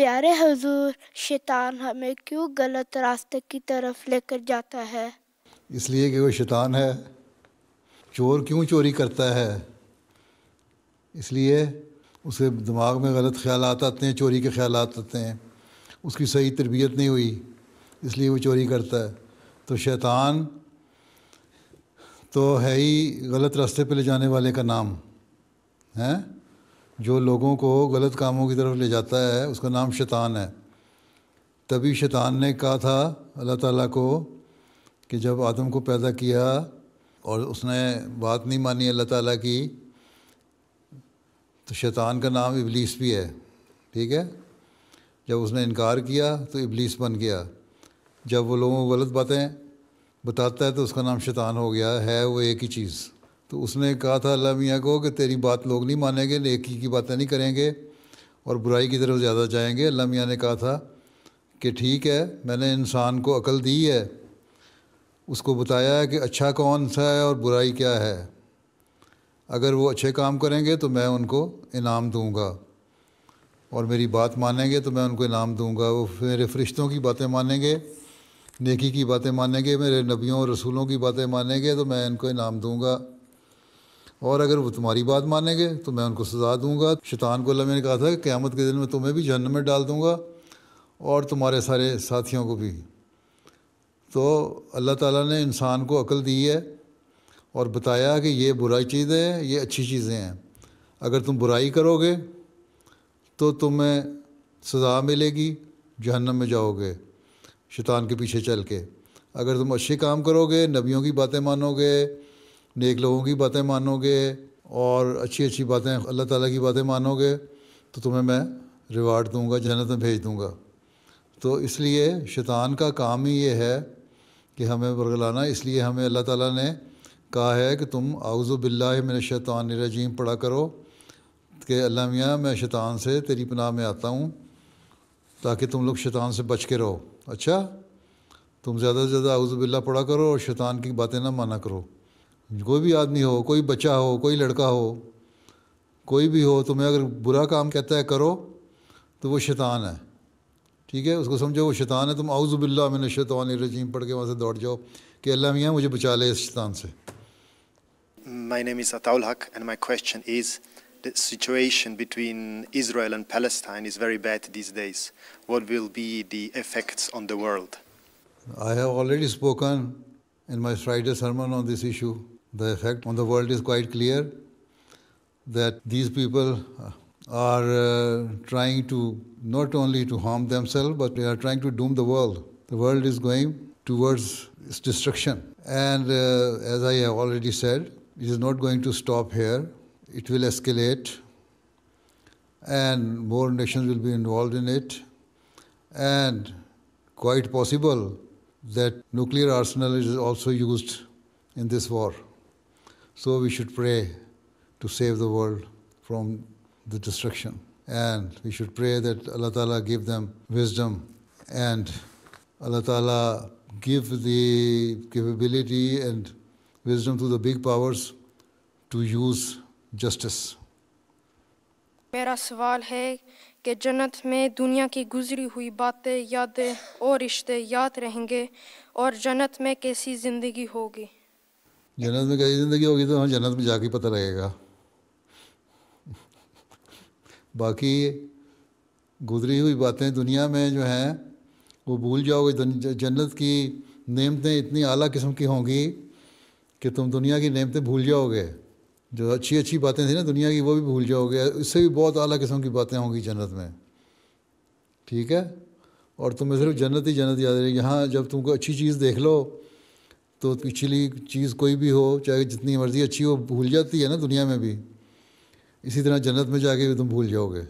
پیارے حضور، شیطان ہمیں کیوں غلط راستے کی طرف لے کر جاتا ہے؟ اس لیے کہ وہ شیطان ہے۔ چور کیوں چوری کرتا ہے؟ اس لیے اسے دماغ میں غلط خیالات آتے ہیں، چوری کے خیالات آتے ہیں، اس کی صحیح تربیت نہیں ہوئی، اس لیے وہ چوری کرتا ہے۔ تو شیطان تو ہے ہی غلط راستے پہ لے جانے والے کا نام ہے، جو لوگوں کو غلط کاموں کی طرف لے جاتا ہے اس کا نام شیطان ہے۔ تبھی شیطان نے کہا تھا اللہ تعالیٰ کو کہ جب آدم کو پیدا کیا اور اس نے بات نہیں مانی اللہ تعالیٰ کی، تو شیطان کا نام ابلیس بھی ہے، ٹھیک ہے۔ جب اس نے انکار کیا تو ابلیس بن گیا۔ جب وہ لوگوں کو غلط باتیں بتاتا ہے تو اس کا نام شیطان ہو گیا ہے، وہ ایک ہی چیز۔ تو اس نے کہا تھا اللہ میاں کو کہ تیری بات لوگ نہیں مانیں گے، نیکی کی باتیں نہیں کریں گے اور برائی کی طرف زیادہ جائیں گے۔ اللہ میاں نے کہا تھا کہ ٹھیک ہے، میں نے انسان کو عقل دی ہے، اس کو بتایا ہے کہ اچھا کون سا ہے اور برائی کیا ہے۔ اگر وہ اچھے کام کریں گے تو میں ان کو انعام دوں گا، اور میری بات مانیں گے تو میں ان کو انعام دوں گا۔ وہ میرے فرشتوں کی باتیں مانیں گے، نیکی کی باتیں مانیں گے، میرے نبیوں اور رسولوں کی باتیں مانیں گے تو میں ان کو انعام دوں گا، اور اگر وہ تمہاری بات مانیں گے تو میں ان کو سزا دوں گا۔ شیطان کو اللہ میں نے کہا تھا کہ قیامت کے دن میں تمہیں بھی جہنم میں ڈال دوں گا اور تمہارے سارے ساتھیوں کو بھی۔ تو اللہ تعالیٰ نے انسان کو عقل دی ہے اور بتایا کہ یہ برائی چیزیں ہیں، یہ اچھی چیزیں ہیں۔ اگر تم برائی کرو گے تو تمہیں سزا ملے گی، جہنم میں جاؤ گے شیطان کے پیچھے چل کے۔ اگر تم اچھے کام کرو گے، نبیوں کی باتیں مانو گے، نیک لوگوں کی باتیں مانو گے اور اچھی اچھی باتیں اللہ تعالیٰ کی باتیں مانو گے تو تمہیں میں ریوارڈ دوں گا، جنت میں بھیج دوں گا۔ تو اس لیے شیطان کا کام ہی یہ ہے کہ ہمیں ورگلانا۔ اس لیے ہمیں اللہ تعالیٰ نے کہا ہے کہ تم اعوذ باللہ من الشیطان الرجیم پڑھا کرو کہ اللہ میاں میں شیطان سے تیری پناہ میں آتا ہوں، تاکہ تم لوگ شیطان سے بچ کے رہو۔ اچھا، تم زیادہ سے زیادہ اعوذ باللہ پڑھا کرو اور شیطان کی باتیں نہ مانا کرو۔ کوئی بھی آدمی ہو، کوئی بچہ ہو، کوئی لڑکا ہو، کوئی بھی ہو، تمہیں اگر برا کام کہتا ہے کرو تو وہ شیطان ہے، ٹھیک ہے۔ اس کو سمجھو وہ شیطان ہے، تم اعوذ باللہ من الشیطان الرجیم پڑھ کے وہاں سے دوڑ جاؤ کہ اللہ میاں مجھے بچا لے اس شیطان سے۔ My name is Ataul Haq and my question is, the situation between Israel and Palestine is very bad these days. What will be the effects on the world? I have already spoken in my Friday sermon on this issue. The effect on the world is quite clear, that these people are trying to not only to harm themselves, but they are trying to doom the world. The world is going towards its destruction. And as I have already said, it is not going to stop here. It will escalate and more nations will be involved in it. And quite possible that nuclear arsenal is also used in this war. So we should pray to save the world from the destruction. And we should pray that Allah Ta'ala give them wisdom and Allah Ta'ala give the capability and wisdom to the big powers to use justice. میرا سوال ہے کہ جنت میں دنیا کی گزری ہوئی باتیں، یادیں اور رشتے یاد رہیں گے، اور جنت میں کیسی زندگی ہوگی؟ جنت میں کیسی زندگی ہوگی تو ہم جنت میں جا کے پتہ لگے گا۔ باقی گزری ہوئی باتیں دنیا میں جو ہیں وہ بھول جاؤ گے۔ جنت کی نعمتیں اتنی اعلیٰ قسم کی ہوں گی کہ تم دنیا کی نعمتیں بھول جاؤ گے۔ جو اچھی اچھی باتیں تھیں نا دنیا کی، وہ بھی بھول جاؤ گے۔ اس سے بھی بہت اعلیٰ قسم کی باتیں ہوں گی جنت میں، ٹھیک ہے۔ اور تمہیں صرف جنت ہی جنت یاد رہے گی۔ یہاں جب تم کو اچھی چیز دیکھ لو تو پچھلی چیز کوئی بھی ہو، چاہے جتنی مرضی اچھی ہو، بھول جاتی ہے نا دنیا میں بھی۔ اسی طرح جنت میں جا کے بھی تم بھول جاؤ گے،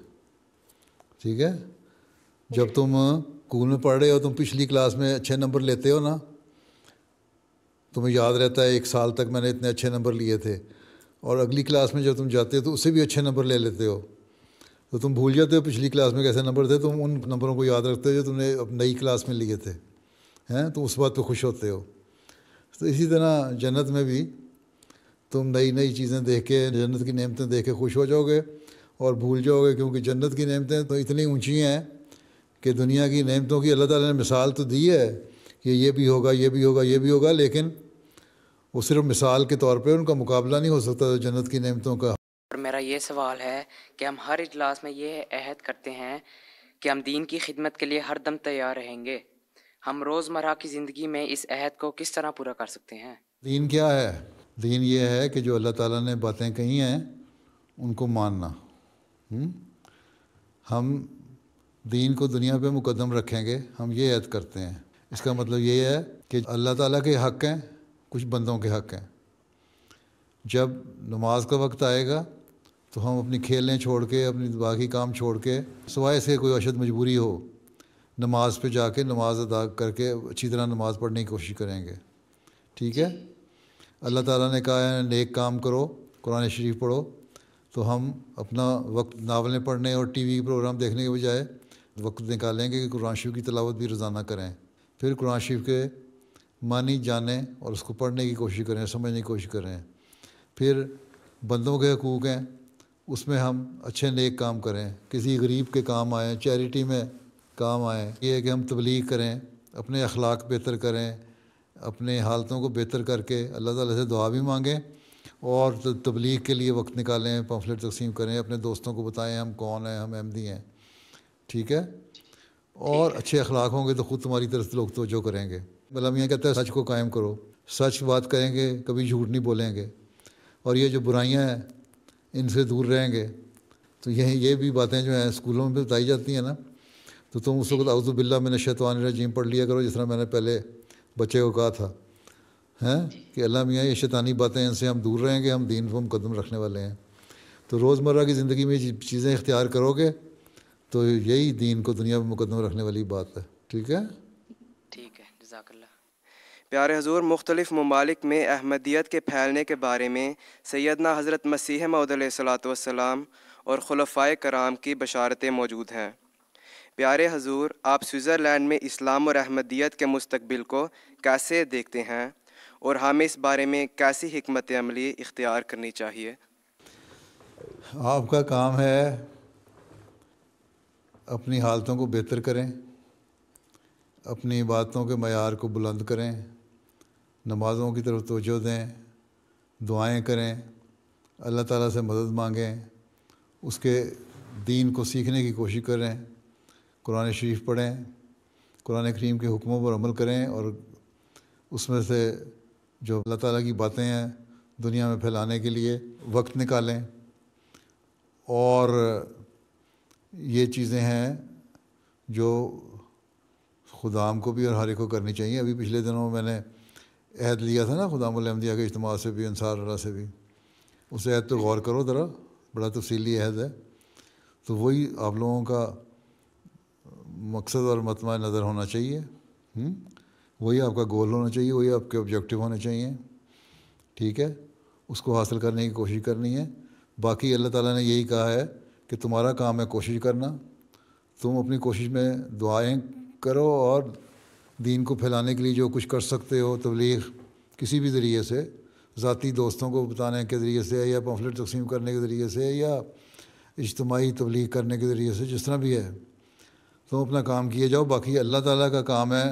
ٹھیک ہے۔ جب تم اسکول میں پڑھ رہے ہو، تم پچھلی کلاس میں اچھے نمبر لیتے ہو نا، تمہیں یاد رہتا ہے 1 سال تک میں نے اتنے اچھے نمبر لیے تھے، اور اگلی کلاس میں جب تم جاتے ہو تو اس سے بھی اچھے نمبر لے لیتے ہو، تو تم بھول جاتے ہو پچھلی کلاس میں کیسے نمبر تھے۔ تم ان نمبروں کو یاد رکھتے ہو جو تم نے اب نئی کلاس میں لیے تھے، ہیں، تو اس بات پہ خوش ہوتے ہو۔ تو اسی طرح جنت میں بھی تم نئی نئی چیزیں دیکھ کے، جنت کی نعمتیں دیکھ کے خوش ہو جاؤ گے اور بھول جاؤ گے، کیونکہ جنت کی نعمتیں تو اتنی اونچی ہیں کہ دنیا کی نعمتوں کی اللہ تعالیٰ نے مثال تو دی ہے کہ یہ بھی ہوگا، یہ بھی ہوگا، یہ بھی ہوگا، لیکن وہ صرف مثال کے طور پہ، ان کا مقابلہ نہیں ہو سکتا جنت کی نعمتوں کا۔ اور میرا یہ سوال ہے کہ ہم ہر اجلاس میں یہ عہد کرتے ہیں کہ ہم دین کی خدمت کے لیے ہر دم تیار رہیں گے، ہم روزمرہ کی زندگی میں اس عہد کو کس طرح پورا کر سکتے ہیں؟ دین کیا ہے؟ دین یہ ہے کہ جو اللہ تعالیٰ نے باتیں کہی ہیں ان کو ماننا۔ ہم دین کو دنیا پہ مقدم رکھیں گے، ہم یہ عہد کرتے ہیں۔ اس کا مطلب یہ ہے کہ اللہ تعالیٰ کے حق ہیں، کچھ بندوں کے حق ہیں۔ جب نماز کا وقت آئے گا تو ہم اپنی کھیلیں چھوڑ کے، اپنی باقی کام چھوڑ کے، سوائے سے کوئی اشد مجبوری ہو، نماز پہ جا کے نماز ادا کر کے اچھی طرح نماز پڑھنے کی کوشش کریں گے، ٹھیک ہے؟ اللہ تعالیٰ نے کہا ہے نیک کام کرو، قرآن شریف پڑھو، تو ہم اپنا وقت ناولیں پڑھنے اور ٹی وی پروگرام دیکھنے کے بجائے وقت نکالیں گے کہ قرآن شریف کی تلاوت بھی روزانہ کریں، پھر قرآن شریف کے معنی جانیں اور اس کو پڑھنے کی کوشش کریں، سمجھنے کی کوشش کریں۔ پھر بندوں کے حقوق ہیں، اس میں ہم اچھے نیک کام کریں، کسی غریب کے کام آئیں، چیریٹی میں کام آئیں۔ یہ ہے کہ ہم تبلیغ کریں، اپنے اخلاق بہتر کریں، اپنے حالتوں کو بہتر کر کے اللہ تعالیٰ سے دعا بھی مانگیں اور تبلیغ کے لیے وقت نکالیں، پمفلٹ تقسیم کریں، اپنے دوستوں کو بتائیں ہم کون ہیں، ہم احمدی ہیں، ٹھیک ہے؟ اور اچھے اخلاق ہوں گے تو خود تمہاری طرف لوگ توجہ کریں گے۔ مولا میاں کہتا ہے سچ کو قائم کرو، سچ بات کریں گے، کبھی جھوٹ نہیں بولیں گے، اور یہ جو برائیاں ہیں ان سے دور رہیں گے۔ تو یہ بھی باتیں جو ہیں اسکولوں میں بھی بتائی جاتی ہیں نا، تو تم اس وقت اعوذ باللہ من الشیطان الرجیم پڑھ لیا کرو، جس طرح میں نے پہلے بچے کو کہا تھا کہ اللہ میاں یہ شیطانی باتیں ان سے ہم دور رہیں گے، ہم دین کو مقدم رکھنے والے ہیں۔ تو روزمرہ کی زندگی میں چیزیں اختیار کرو گے تو یہی دین کو دنیا میں مقدم رکھنے والی بات ہے، ٹھیک ہے؟ ٹھیک ہے، جزاک اللہ۔ پیارے حضور، مختلف ممالک میں احمدیت کے پھیلنے کے بارے میں سیدنا حضرت مسیح موعود علیہ الصلوۃ والسلام اور خلفائے کرام کی بشارتیں موجود ہیں۔ پیارے حضور، آپ سوئٹزرلینڈ میں اسلام اور احمدیت کے مستقبل کو کیسے دیکھتے ہیں اور ہمیں اس بارے میں کیسی حکمت عملی اختیار کرنی چاہیے؟ آپ کا کام ہے اپنی حالتوں کو بہتر کریں، اپنی باتوں کے معیار کو بلند کریں، نمازوں کی طرف توجہ دیں، دعائیں کریں، اللہ تعالیٰ سے مدد مانگیں، اس کے دین کو سیکھنے کی کوشش کریں، قرآن شریف پڑھیں، قرآن کریم کے حکموں پر عمل کریں، اور اس میں سے جو اللہ تعالیٰ کی باتیں ہیں دنیا میں پھیلانے کے لیے وقت نکالیں۔ اور یہ چیزیں ہیں جو خدام کو بھی اور ہر ایک کو کرنی چاہیے۔ ابھی پچھلے دنوں میں نے عہد لیا تھا نا خدام الاحمدیہ کے اجتماع سے بھی، انصار اللہ سے بھی، اس عہد پہ غور کرو ذرا، بڑا تفصیلی عہد ہے۔ تو وہی آپ لوگوں کا مقصد اور مطمع نظر ہونا چاہیے، وہی آپ کا گول ہونا چاہیے، وہی آپ کے آبجیکٹیو ہونے چاہیے، ٹھیک ہے؟ اس کو حاصل کرنے کی کوشش کرنی ہے۔ باقی اللہ تعالیٰ نے یہی کہا ہے کہ تمہارا کام ہے کوشش کرنا، تم اپنی کوشش میں دعائیں کرو اور دین کو پھیلانے کے لیے جو کچھ کر سکتے ہو، تبلیغ کسی بھی ذریعے سے، ذاتی دوستوں کو بتانے کے ذریعے سے، یا پمفلٹ تقسیم کرنے کے ذریعے سے، یا اجتماعی تبلیغ کرنے کے ذریعے سے، جس طرح بھی ہے تم اپنا کام کیے جاؤ۔ باقی اللہ تعالیٰ کا کام ہے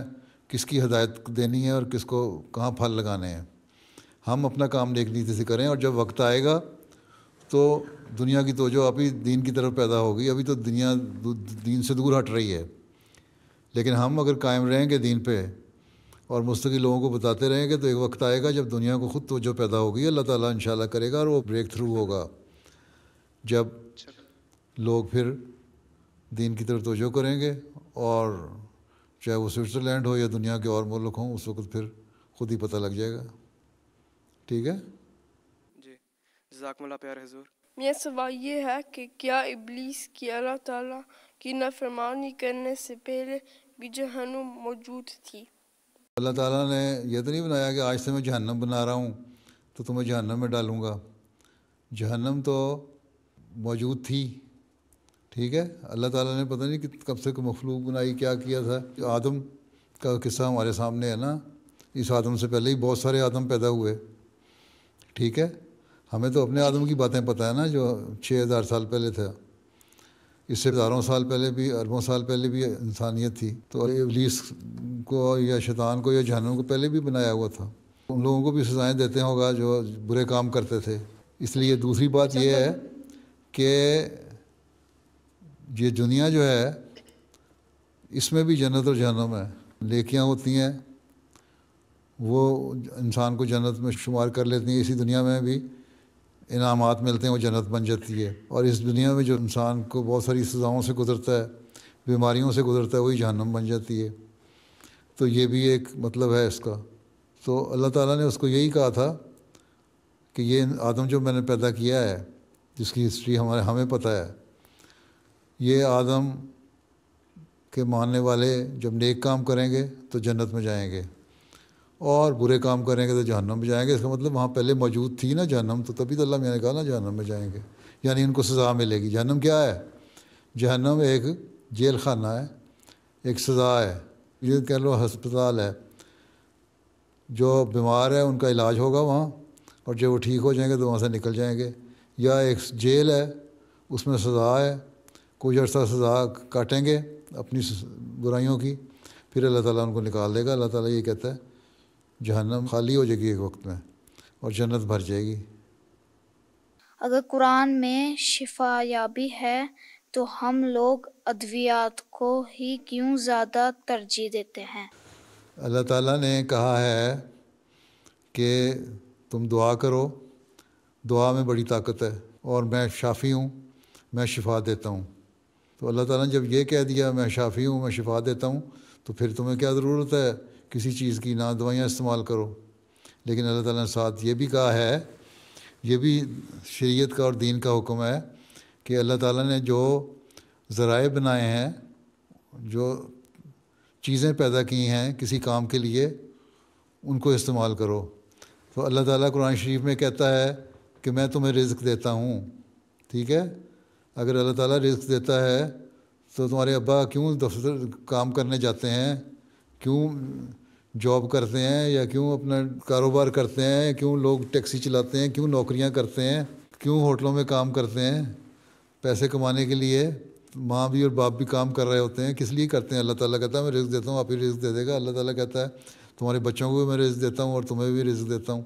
کس کی ہدایت دینی ہے اور کس کو کہاں پھل لگانے ہیں۔ ہم اپنا کام نیک نیتی سے کریں، اور جب وقت آئے گا تو دنیا کی توجہ آپ ہی دین کی طرف پیدا ہوگی۔ ابھی تو دنیا دین سے دور ہٹ رہی ہے، لیکن ہم اگر قائم رہیں گے دین پہ اور مستقل لوگوں کو بتاتے رہیں گے تو ایک وقت آئے گا جب دنیا کو خود توجہ پیدا ہوگی، اللہ تعالیٰ انشاءاللہ کرے گا، اور وہ بریک تھرو ہوگا جب لوگ پھر دین کی طرف توجہ کریں گے، اور چاہے وہ سوئٹزرلینڈ ہو یا دنیا کے اور ملک ہوں، اس وقت پھر خود ہی پتہ لگ جائے گا، ٹھیک ہے؟ جی، جزاکم اللہ پیارے حضور۔ میرا سوال یہ ہے کہ کیا ابلیس کی اللہ تعالیٰ کی نافرمانی کرنے سے پہلے بھی جہنم موجود تھی؟ اللہ تعالیٰ نے یہ تو نہیں بنایا کہ آج سے میں جہنم بنا رہا ہوں تو تمہیں جہنم میں ڈالوں گا۔ جہنم تو موجود تھی، ٹھیک ہے؟ اللہ تعالیٰ نے پتہ نہیں کہ کب سے مخلوق بنائی، کیا کیا تھا۔ آدم کا قصہ ہمارے سامنے ہے نا، اس آدم سے پہلے ہی بہت سارے آدم پیدا ہوئے، ٹھیک ہے؟ ہمیں تو اپنے آدم کی باتیں پتہ ہے نا، جو 6000 سال پہلے تھا، اس سے ہزاروں سال پہلے بھی، اربوں سال پہلے بھی انسانیت تھی، تو ابلیس کو یا شیطان کو یا جہنم کو پہلے بھی بنایا ہوا تھا. ان لوگوں کو بھی سزائیں دیتے ہوگا جو برے کام کرتے تھے. اس لیے دوسری بات یہ ہے کہ یہ دنیا جو ہے اس میں بھی جنت اور جہنم ہے. نیکیاں ہوتی ہیں وہ انسان کو جنت میں شمار کر لیتی ہیں، اسی دنیا میں بھی انعامات ملتے ہیں، وہ جنت بن جاتی ہے. اور اس دنیا میں جو انسان کو بہت ساری سزاؤں سے گزرتا ہے، بیماریوں سے گزرتا ہے، وہی جہنم بن جاتی ہے. تو یہ بھی ایک مطلب ہے اس کا. تو اللہ تعالیٰ نے اس کو یہی کہا تھا کہ یہ آدم جو میں نے پیدا کیا ہے، جس کی ہسٹری ہمیں پتہ ہے، یہ آدم کے ماننے والے جب نیک کام کریں گے تو جنت میں جائیں گے، اور برے کام کریں گے تو جہنم میں جائیں گے. اس کا مطلب وہاں پہلے موجود تھی نا جہنم، تو تبھی تو اللہ میں نے کہا نا جہنم میں جائیں گے، یعنی ان کو سزا ملے گی. جہنم کیا ہے؟ جہنم ایک جیل خانہ ہے، ایک سزا ہے، یہ کہہ لو ہسپتال ہے. جو بیمار ہے ان کا علاج ہوگا وہاں، اور جب وہ ٹھیک ہو جائیں گے تو وہاں سے نکل جائیں گے. یا ایک جیل ہے، اس میں سزا ہے، کچھ عرصہ سزا کاٹیں گے اپنی برائیوں کی، پھر اللہ تعالیٰ ان کو نکال دے گا. اللہ تعالیٰ یہ کہتا ہے جہنم خالی ہو جائے گی ایک وقت میں اور جنت بھر جائے گی. اگر قرآن میں شفا یابی ہے تو ہم لوگ ادویات کو ہی کیوں زیادہ ترجیح دیتے ہیں؟ اللہ تعالیٰ نے کہا ہے کہ تم دعا کرو، دعا میں بڑی طاقت ہے، اور میں شافی ہوں، میں شفا دیتا ہوں. تو اللہ تعالیٰ نے جب یہ کہہ دیا میں شافی ہوں، میں شفا دیتا ہوں، تو پھر تمہیں کیا ضرورت ہے کسی چیز کی؟ نہ دوائیاں استعمال کرو. لیکن اللہ تعالیٰ نے ساتھ یہ بھی کہا ہے، یہ بھی شریعت کا اور دین کا حکم ہے کہ اللہ تعالیٰ نے جو ذرائع بنائے ہیں، جو چیزیں پیدا کی ہیں کسی کام کے لیے، ان کو استعمال کرو. تو اللہ تعالیٰ قرآن شریف میں کہتا ہے کہ میں تمہیں رزق دیتا ہوں. ٹھیک ہے، اگر اللہ تعالیٰ رزق دیتا ہے تو تمہارے ابا کیوں دفتر کام کرنے جاتے ہیں، کیوں جاب کرتے ہیں، یا کیوں اپنا کاروبار کرتے ہیں، کیوں لوگ ٹیکسی چلاتے ہیں، کیوں نوکریاں کرتے ہیں، کیوں ہوٹلوں میں کام کرتے ہیں؟ پیسے کمانے کے لیے. ماں بھی اور باپ بھی کام کر رہے ہوتے ہیں، کس لیے کرتے ہیں؟ اللہ تعالیٰ کہتا ہے میں رزق دیتا ہوں، آپ ہی رزق دے دے گا. اللہ تعالیٰ کہتا ہے تمہارے بچوں کو بھی میں رزق دیتا ہوں اور تمہیں بھی رزق دیتا ہوں،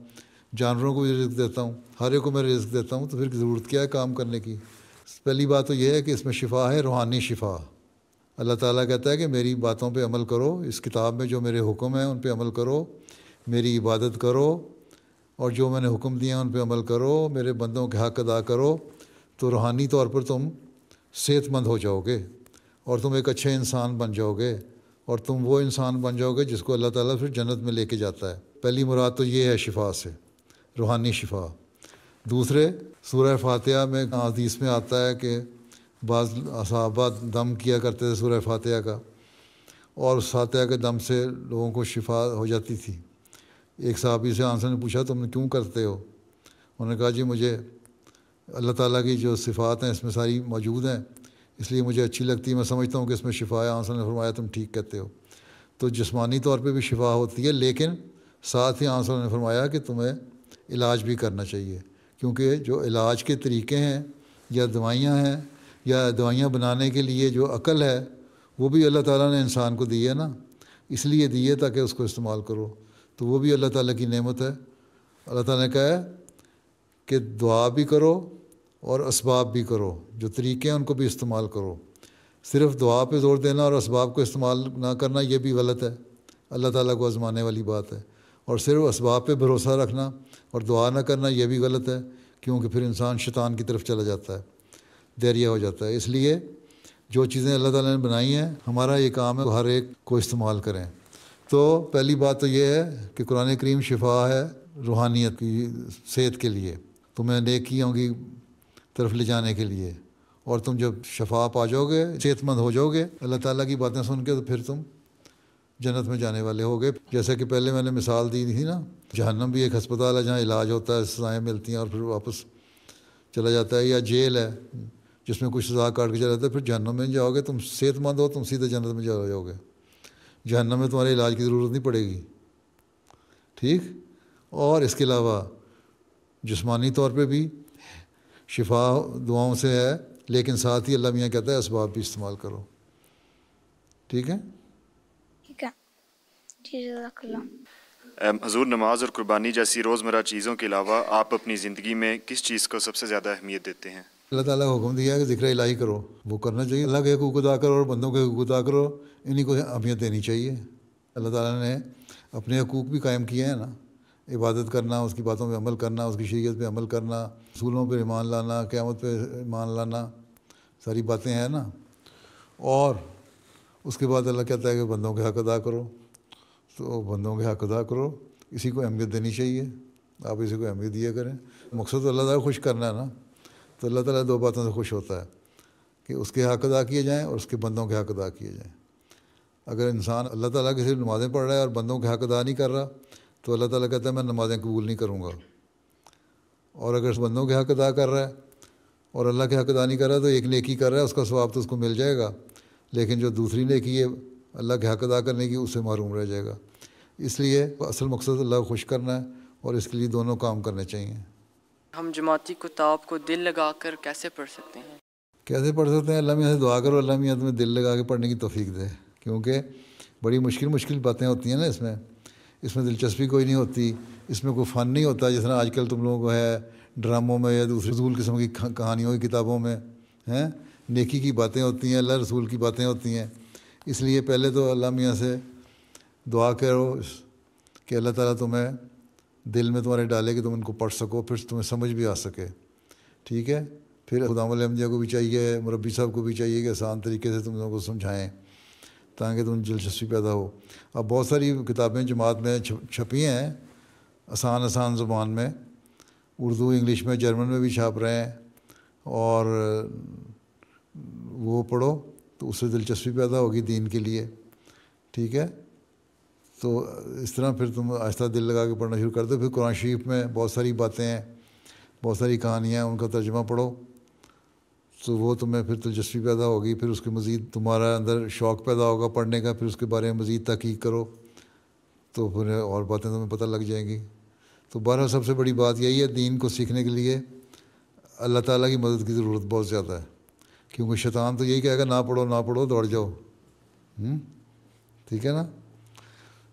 جانوروں کو بھی رزق دیتا ہوں، ہر ایک کو میں رزق دیتا ہوں. تو پھر ضرورت کیا ہے کام کرنے کی؟ پہلی بات تو یہ ہے کہ اس میں شفا ہے، روحانی شفا. اللہ تعالیٰ کہتا ہے کہ میری باتوں پہ عمل کرو، اس کتاب میں جو میرے حکم ہیں ان پہ عمل کرو، میری عبادت کرو، اور جو میں نے حکم دیے ہیں ان پہ عمل کرو، میرے بندوں کے حق ادا کرو. تو روحانی طور پر تم صحت مند ہو جاؤ گے، اور تم ایک اچھے انسان بن جاؤ گے، اور تم وہ انسان بن جاؤ گے جس کو اللہ تعالیٰ پھر جنت میں لے کے جاتا ہے. پہلی مراد تو یہ ہے شفا سے، روحانی شفا. دوسرے، سورہ فاتحہ میں حدیث میں آتا ہے کہ بعض صحابہ دم کیا کرتے تھے سورہ فاتحہ کا، اور اس فاتحہ کے دم سے لوگوں کو شفا ہو جاتی تھی. ایک صحابی سے آنسر نے پوچھا تم کیوں کرتے ہو؟ انہوں نے کہا جی مجھے اللہ تعالیٰ کی جو صفات ہیں اس میں ساری موجود ہیں، اس لیے مجھے اچھی لگتی ہے، میں سمجھتا ہوں کہ اس میں شفا ہے. آنسر نے فرمایا تم ٹھیک کہتے ہو. تو جسمانی طور پہ بھی شفا ہوتی ہے، لیکن ساتھ ہی آنسر نے فرمایا کہ تمہیں علاج بھی کرنا چاہیے، کیونکہ جو علاج کے طریقے ہیں یا دوائیاں ہیں یا دوائیاں بنانے کے لیے جو عقل ہے وہ بھی اللہ تعالیٰ نے انسان کو دی ہے نا، اس لیے دی ہے تاکہ اس کو استعمال کرو. تو وہ بھی اللہ تعالیٰ کی نعمت ہے. اللہ تعالیٰ نے کہا ہے کہ دعا بھی کرو اور اسباب بھی کرو، جو طریقے ہیں ان کو بھی استعمال کرو. صرف دعا پہ زور دینا اور اسباب کو استعمال نہ کرنا یہ بھی غلط ہے، اللہ تعالیٰ کو آزمانے والی بات ہے. اور صرف اسباب پہ بھروسہ رکھنا اور دعا نہ کرنا یہ بھی غلط ہے، کیونکہ پھر انسان شیطان کی طرف چلا جاتا ہے، دیریا ہو جاتا ہے. اس لیے جو چیزیں اللہ تعالیٰ نے بنائی ہیں ہمارا یہ کام ہے ہر ایک کو استعمال کریں. تو پہلی بات تو یہ ہے کہ قرآن کریم شفا ہے روحانیت کی، صحت کے لیے، تمہیں نیکیوں کی طرف لے جانے کے لیے. اور تم جب شفا پا جاؤ گے، صحت مند ہو جاؤ گے اللہ تعالیٰ کی باتیں سن کے، تو پھر تم جنت میں جانے والے ہو گے. جیسے کہ پہلے میں نے مثال دی تھی نا، جہنم بھی ایک ہسپتال ہے جہاں علاج ہوتا ہے، سزائیں ملتی ہیں اور پھر واپس چلا جاتا ہے. یا جیل ہے جس میں کچھ سزا کاٹ کے چلا جاتا ہے، پھر جہنم میں جاؤ گے، تم صحت مند ہو تم سیدھے جنت میں جاؤ گے، جہنم میں تمہارے علاج کی ضرورت نہیں پڑے گی. ٹھیک. اور اس کے علاوہ جسمانی طور پہ بھی شفا دعاؤں سے ہے، لیکن ساتھ ہی اللہ میاں کہتا ہے اسباب بھی استعمال کرو. ٹھیک ہے؟ ٹھیک ہے جی، جزاک اللہ. حضور، نماز اور قربانی جیسی روزمرہ چیزوں کے علاوہ آپ اپنی زندگی میں کس چیز کو سب سے زیادہ اہمیت دیتے ہیں؟ اللہ تعالیٰ کا حکم دیا ہے کہ ذکر الہی کرو، وہ کرنا چاہیے. اللہ کے حقوق ادا کرو اور بندوں کے حقوق ادا کرو، انہیں کو اہمیت دینی چاہیے. اللہ تعالیٰ نے اپنے حقوق بھی قائم کیے ہیں نا، عبادت کرنا، اس کی باتوں پہ عمل کرنا، اس کی شریعت پہ عمل کرنا، اصولوں پہ ایمان لانا، قیامت پہ ایمان لانا، ساری باتیں ہیں نا. اور اس کے بعد اللہ کہتا ہے کہ بندوں کے حق ادا کرو، تو بندوں کے حق ادا کرو، اسی کو اہمیت دینی چاہیے. آپ اسی کو اہمیت دیا کریں. مقصد اللہ تعالیٰ خوش کرنا ہے نا، تو اللہ تعالیٰ دو باتوں سے خوش ہوتا ہے کہ اس کے حق ادا کیے جائیں اور اس کے بندوں کے حق ادا کیے جائیں. اگر انسان اللہ تعالیٰ کی صرف نمازیں پڑھ رہا ہے اور بندوں کے حق ادا نہیں کر رہا تو اللہ تعالیٰ کہتا ہے میں نمازیں قبول نہیں کروں گا. اور اگر بندوں کے حق ادا کر رہا ہے اور اللہ کے حق ادا نہیں کر رہا تو ایک نیکی کر رہا ہے، اس کا ثواب تو اس کو مل جائے گا، لیکن جو دوسری نیکی ہے اللہ کے حق ادا کرنے کی، اس سے محروم رہ جائے گا. اس لیے اصل مقصد اللہ کو خوش کرنا ہے اور اس کے لیے دونوں کام کرنے چاہیے. ہم جماعتی کتاب کو دل لگا کر کیسے پڑھ سکتے ہیں؟ کیسے پڑھ سکتے ہیں؟ اللہ میاں سے دعا کرو اللہ میاں تمہیں دل لگا کے پڑھنے کی توفیق دے، کیونکہ بڑی مشکل باتیں ہوتی ہیں نا اس میں دلچسپی کوئی نہیں ہوتی، اس میں کوئی فن نہیں ہوتا جس طرح آج کل تم لوگوں کو ہے ڈراموں میں یا دوسری فضول قسم کی کہانیوں کی کتابوں میں ہیں. نیکی کی باتیں ہوتی ہیں، اللہ رسول کی باتیں ہوتی ہیں. اس لیے پہلے تو اللہ میاں سے دعا کرو کہ اللہ تعالیٰ تمہیں دل میں تمہارے ڈالے کہ تم ان کو پڑھ سکو، پھر تمہیں سمجھ بھی آ سکے. ٹھیک ہے؟ پھر خدام الانبیاء کو بھی چاہیے، مربی صاحب کو بھی چاہیے کہ آسان طریقے سے تم لوگوں کو سمجھائیں تاکہ تم دلچسپی پیدا ہو. اب بہت ساری کتابیں جماعت میں چھپی ہیں آسان زبان میں، اردو، انگلش میں، جرمن میں بھی چھاپ رہے ہیں، اور وہ پڑھو تو اس سے دلچسپی پیدا ہوگی دین کے لیے. ٹھیک ہے؟ تو اس طرح پھر تم آہستہ دل لگا کے پڑھنا شروع کر دو. پھر قرآن شریف میں بہت ساری باتیں ہیں، بہت ساری کہانیاں ہیں، ان کا ترجمہ پڑھو تو وہ تمہیں پھر دلچسپی پیدا ہوگی. پھر اس کے مزید تمہارا اندر شوق پیدا ہوگا پڑھنے کا، پھر اس کے بارے میں مزید تحقیق کرو تو پھر اور باتیں تمہیں پتہ لگ جائیں گی. تو بہرحال سب سے بڑی بات یہی ہے، دین کو سیکھنے کے لیے اللہ تعالیٰ کی مدد کی ضرورت بہت زیادہ ہے، کیونکہ شیطان تو یہی کہے گا نہ پڑھو دوڑ جاؤ. ٹھیک ہے نا؟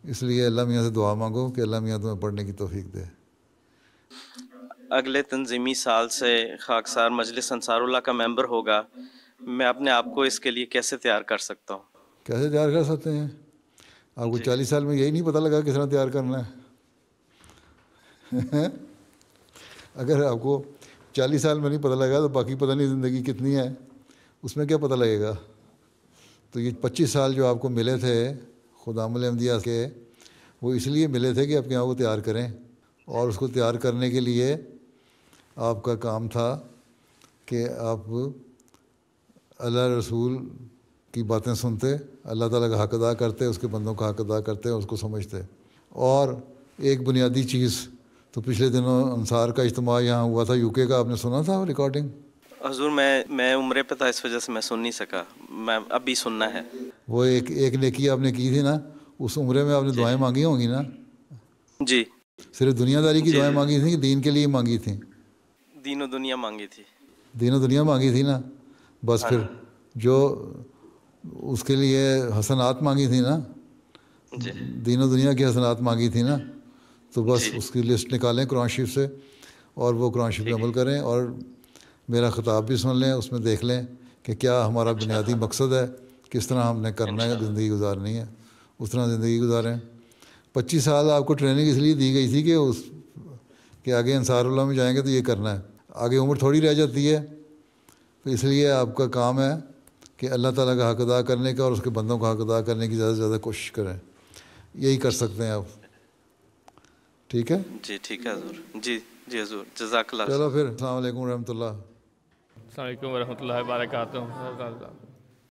اس لیے اللہ میاں سے دعا مانگو کہ اللہ میاں تمہیں پڑھنے کی توفیق دے. اگلے تنظیمی سال سے خاکسار مجلس انصار اللہ کا ممبر ہوگا، میں اپنے آپ کو اس کے لیے کیسے تیار کر سکتا ہوں؟ کیسے تیار کر سکتے ہیں؟ آپ کو 40 سال میں یہی نہیں پتہ لگا کس طرح تیار کرنا ہے؟ اگر آپ کو 40 سال میں نہیں پتہ لگا تو باقی پتہ نہیں زندگی کتنی ہے، اس میں کیا پتہ لگے گا. تو یہ 25 سال جو آپ کو ملے تھے خدام الانبیاء کے، وہ اس لیے ملے تھے کہ اپنے آپ کو تیار کریں، اور اس کو تیار کرنے کے لیے آپ کا کام تھا کہ آپ اللہ رسول کی باتیں سنتے، اللہ تعالیٰ کا حق ادا کرتے، اس کے بندوں کا حق ادا کرتے، اس کو سمجھتے. اور ایک بنیادی چیز تو پچھلے دنوں انصار کا اجتماع یہاں ہوا تھا UK کا، آپ نے سنا تھا ریکارڈنگ؟ حضور میں عمرے پہ تھا، اس وجہ سے میں سن نہیں سکا، میں ابھی سننا ہے. وہ ایک نیکی آپ نے کی تھی نا، اس عمرے میں آپ نے دعائیں مانگی ہوں گی نا؟ جی. صرف دنیا داری کی دعائیں مانگی تھیں کہ دین کے لیے مانگی تھیں؟ دین و دنیا مانگی تھی. دین و دنیا مانگی تھی نا. بس پھر جو اس کے لیے حسنات مانگی تھی نا، دین و دنیا کی حسنات مانگی تھی نا، تو بس اس کی لسٹ نکالیں قرآن شریف سے اور وہ قرآن شریف پہ عمل کریں، اور میرا خطاب بھی سن لیں، اس میں دیکھ لیں کہ کیا ہمارا بنیادی مقصد ہے، کس طرح ہم نے کرنا ہے، زندگی گزارنی ہے، اس طرح زندگی گزاریں. 25 سال آپ کو ٹریننگ اس لیے دی گئی تھی کہ آگے انصار اللہ میں جائیں گے تو یہ کرنا ہے، آگے عمر تھوڑی رہ جاتی ہے. تو اس لیے آپ کا کام ہے کہ اللہ تعالیٰ کا حق ادا کرنے کا اور اس کے بندوں کا حق ادا کرنے کی زیادہ سے زیادہ کوشش کریں. یہی کر سکتے ہیں آپ. ٹھیک ہے؟ جی ٹھیک ہے حضور. جی حضور، جزاک اللہ. چلو پھر السلام علیکم ورحمۃ اللہ. السلام علیکم ورحمۃ اللہ وبرکاتہ.